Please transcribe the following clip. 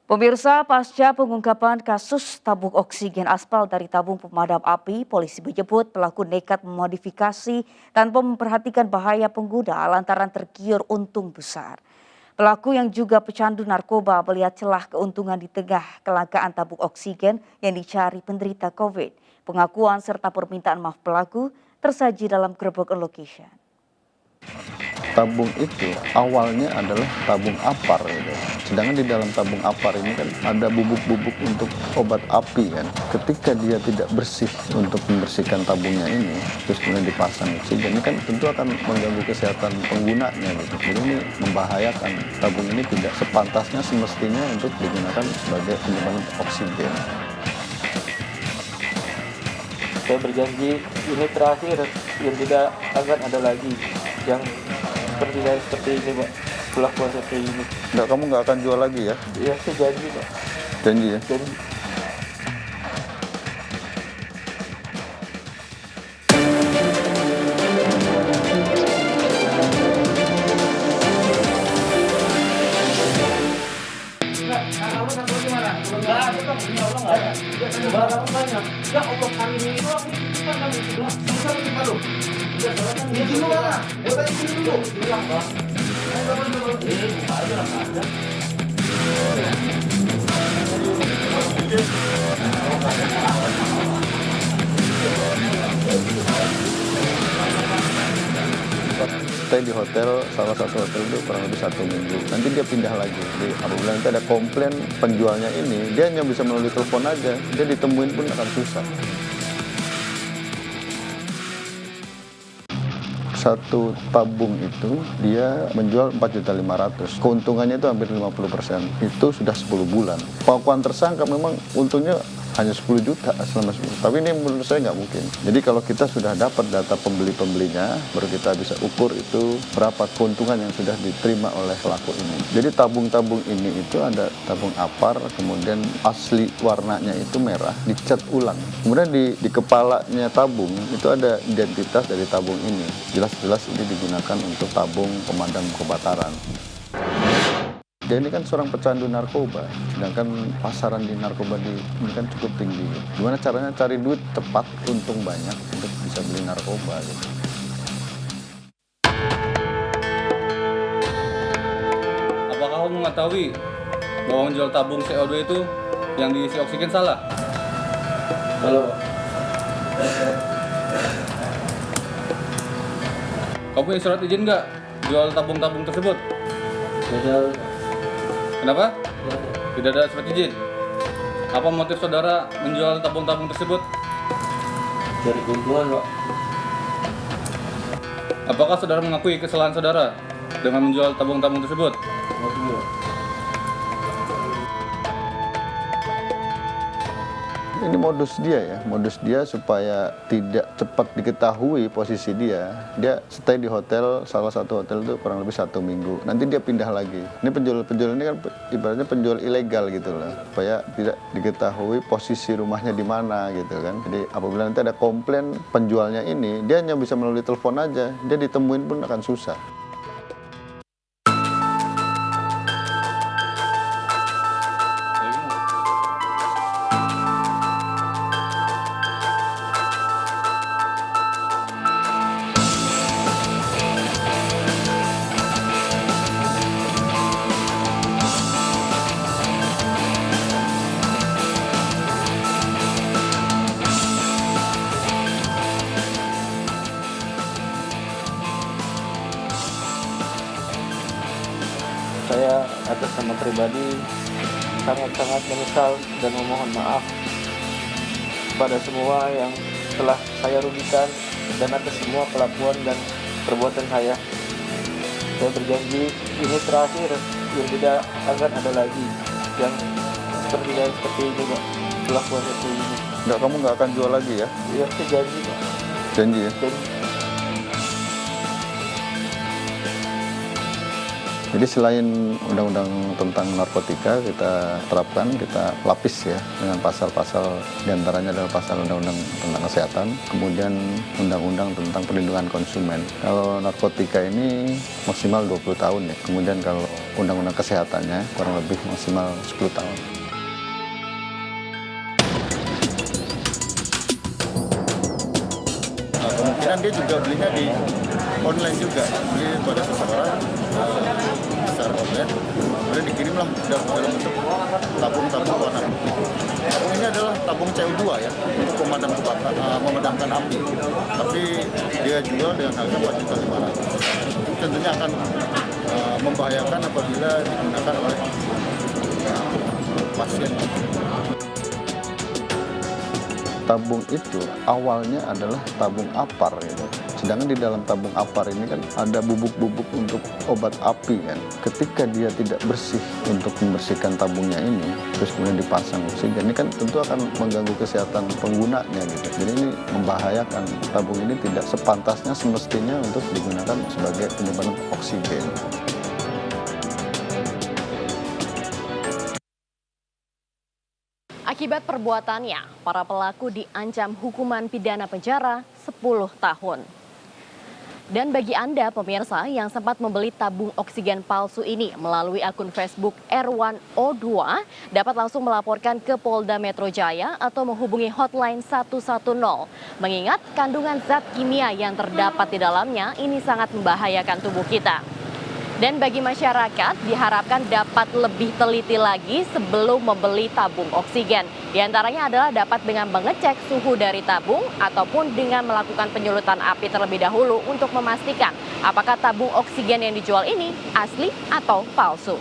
Pemirsa, pasca pengungkapan kasus tabung oksigen aspal dari tabung pemadam api, polisi menyebut pelaku nekat memodifikasi tanpa memperhatikan bahaya pengguna lantaran tergiur untung besar. Pelaku yang juga pecandu narkoba melihat celah keuntungan di tengah kelangkaan tabung oksigen yang dicari penderita COVID. Pengakuan serta permintaan maaf pelaku tersaji dalam gerbong location. Tabung itu awalnya adalah tabung apar gitu. Sedangkan di dalam tabung apar ini kan ada bubuk-bubuk untuk obat api kan. Ketika dia tidak bersih untuk membersihkan tabungnya ini, terus kemudian dipasang oksigen, ini kan tentu akan mengganggu kesehatan penggunanya gitu. Jadi ini membahayakan. Tabung ini tidak sepantasnya semestinya untuk digunakan sebagai penyimpan oksigen. Saya berjanji ini terakhir, yang tidak akan ada lagi yang seperti ini, Pak. Perlakuan seperti ini. Enggak, kamu nggak akan jual lagi ya? Iya, saya janji, Pak. Janji ya? Janji. Stay di hotel, salah satu hotel itu kurang lebih 1 minggu. Nanti dia pindah lagi. Jadi apabila nanti ada komplain penjualnya ini, dia hanya bisa melalui telepon aja. Dia ditemuin pun akan susah. Satu tabung itu dia menjual 4.500.000. Keuntungannya itu hampir 50%. Itu sudah 10 bulan. Pengakuan tersangka memang untungnya hanya 10 juta selama 10. Tapi ini menurut saya nggak mungkin. Jadi kalau kita sudah dapat data pembeli-pembelinya, baru kita bisa ukur itu berapa keuntungan yang sudah diterima oleh pelaku ini. Jadi tabung-tabung ini itu ada tabung apar, kemudian asli warnanya itu merah, dicat ulang. Kemudian di kepalanya tabung itu ada identitas dari tabung ini. Jelas-jelas ini digunakan untuk tabung pemadam kebakaran. Dia ini kan seorang pecandu narkoba, sedangkan pasaran di narkoba ini kan cukup tinggi. Gimana caranya cari duit cepat, untung banyak untuk bisa beli narkoba gitu. Apakah kamu mengetahui bahwa menjual tabung CO2 itu yang diisi oksigen salah? Halo. Kamu punya surat izin nggak jual tabung-tabung tersebut? Tidak. Kenapa? Tidak ada surat izin. Apa motif saudara menjual tabung-tabung tersebut? Dari keuntungan, Pak. Apakah saudara mengakui kesalahan saudara dengan menjual tabung-tabung tersebut? Ini modus dia supaya tidak cepat diketahui posisi dia. Dia stay di hotel, salah satu hotel itu kurang lebih 1 minggu. Nanti dia pindah lagi. Ini penjual ini kan ibaratnya penjual ilegal gitu loh, supaya tidak diketahui posisi rumahnya di mana gitu kan. Jadi apabila nanti ada komplain penjualnya ini, dia hanya bisa melalui telepon aja. Dia ditemuin pun akan susah. Saya atas nama pribadi sangat-sangat menyesal dan memohon maaf kepada semua yang telah saya rugikan dan atas semua kelakuan dan perbuatan saya. Saya berjanji ini terakhir, yang tidak akan ada lagi yang seperti ini, Pak. Perlakuan seperti ini. Enggak, kamu nggak akan jual lagi ya? Iya, saya janji, Pak. Janji ya? Janji. Jadi selain undang-undang tentang narkotika kita terapkan, kita lapis ya dengan pasal-pasal, diantaranya adalah pasal undang-undang tentang kesehatan, kemudian undang-undang tentang perlindungan konsumen. Kalau narkotika ini maksimal 20 tahun ya, kemudian kalau undang-undang kesehatannya kurang lebih maksimal 10 tahun. Kemungkinan dia juga belinya di online juga, beli pada seseorang secara online, kemudian dikirimlah dalam bentuk tabung-tabung warna putih. Tabung ini adalah tabung CO2 ya, untuk memadamkan api, tapi dia jual dengan harga 4.500.000. Itu tentunya akan membahayakan apabila digunakan oleh pasien. Tabung itu awalnya adalah tabung apar gitu. Sedangkan di dalam tabung apar ini kan ada bubuk-bubuk untuk obat api kan. Ketika dia tidak bersih untuk membersihkan tabungnya ini, terus kemudian dipasang oksigen, ini kan tentu akan mengganggu kesehatan penggunanya gitu. Jadi ini membahayakan. Tabung ini tidak sepantasnya semestinya untuk digunakan sebagai penyimpanan oksigen. Akibat perbuatannya, para pelaku diancam hukuman pidana penjara 10 tahun. Dan bagi Anda pemirsa yang sempat membeli tabung oksigen palsu ini melalui akun Facebook R1O2, dapat langsung melaporkan ke Polda Metro Jaya atau menghubungi hotline 110. Mengingat kandungan zat kimia yang terdapat di dalamnya ini sangat membahayakan tubuh kita. Dan bagi masyarakat diharapkan dapat lebih teliti lagi sebelum membeli tabung oksigen. Di antaranya adalah dapat dengan mengecek suhu dari tabung ataupun dengan melakukan penyulutan api terlebih dahulu untuk memastikan apakah tabung oksigen yang dijual ini asli atau palsu.